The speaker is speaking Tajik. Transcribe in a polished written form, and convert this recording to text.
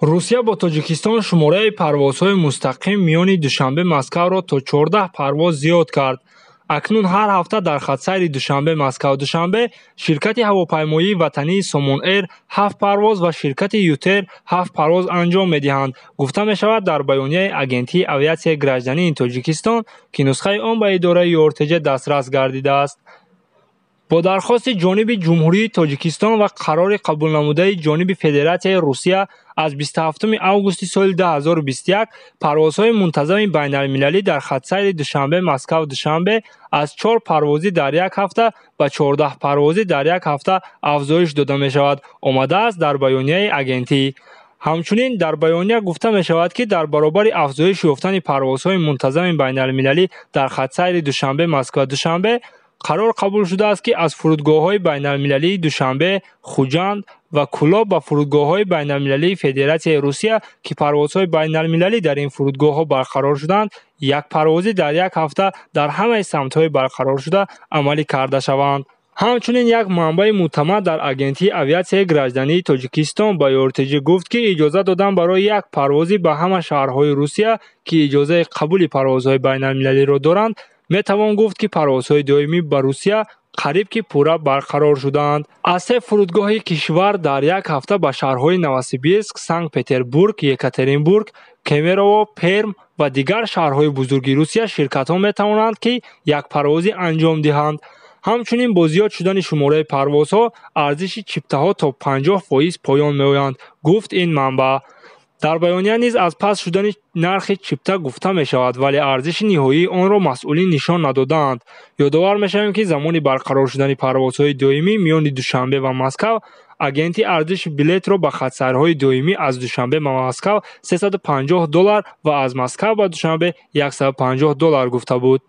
русия бо тоҷикистон шумораи парвозҳои мустақим миёни душанбе Москавро то 14 парвоз зиёд кард. акнун ҳар ҳафта дар хатсайри душанбе Москав-Душанбе ширкати ҳавопаймоии ватании Somon Air 7 парвоз ва ширкати Ютер 7 парвоз анҷом медиҳанд, гуфта мешавад дар баёнияи агентии авиатсияи граждании Тоҷикистон, ки нусхаи он ба идораи ЮРТЖ дастрас гардидааст. бо дархости ҷониби ҷумҳурии Тоҷикистон ва қарори қабулнамудаи ҷониби Федератсияи Русия аз 27 августи соли 2021 парвозҳои мунтазами байналмилалӣ дар хатсайри Душанбе Москав-Душанбе аз 4 парвозӣ дар як ҳафта ба 14 парвозӣ дар як ҳафта афзоиш дода мешавад, омадааст дар баёнияи агентӣ. ҳамчунин дар баёния гуфта мешавад, ки дар баробари афзоиш ёфтани парвозҳои мунтазами байналмилалӣ дар хатсайри Душанбе Москва-Душанбе қарор қабул шудааст, ки аз фурудгоҳҳои байналмилалии Душанбе, Хуҷанд ва Кӯлоб ба фурудгоҳҳои байналмилалии Федератсияи Русия, ки парвозҳои байналмилалӣ дар ин фурудгоҳҳо барқарор шуданд, як парвозӣ дар як ҳафта дар ҳамаи самтҳои барқароршуда амалӣ карда шаванд. ҳамчунин як манбаи мӯътамад дар агентии авиатсияи граждании Тоҷикистон ба ЮРТЖ гуфт, ки иҷоза додан барои як парвозӣ ба ҳама шаҳрҳои Русия, ки иҷозаи қабули парвозҳои байналмилалиро доранд, метавон гуфт, ки парвозҳои доимӣ ба Русия қариб ки пурра барқарор шудаанд. аз 3 фурудгоҳи кишвар дар як ҳафта ба шаҳрҳои Новосибирск, Санкт-Петербург, Екатеринбург, Кемерово, Перм ва дигар шаҳрҳои бузурги Русия ширкатҳо метавонанд, ки як парвозӣ анҷом диҳанд. ҳамчунин бо зиёд шудани шумораи парвозҳо арзиши чиптаҳо то 50% поён меоянд, гуфт ин манба. дар баёния низ аз паст шудани нархи чипта гуфта мешавад, вале арзиши ниҳоии онро масъулин нишон надоданд. ёдовар мешавем, ки замони барқарор шудани парвозҳои доимӣ миёни Душанбе ва Москав, агенти арзиши билетро ба хатсайрҳои доимӣ аз Душанбе ба Москав $350 ва аз Москав ба Душанбе $150 гуфта буд.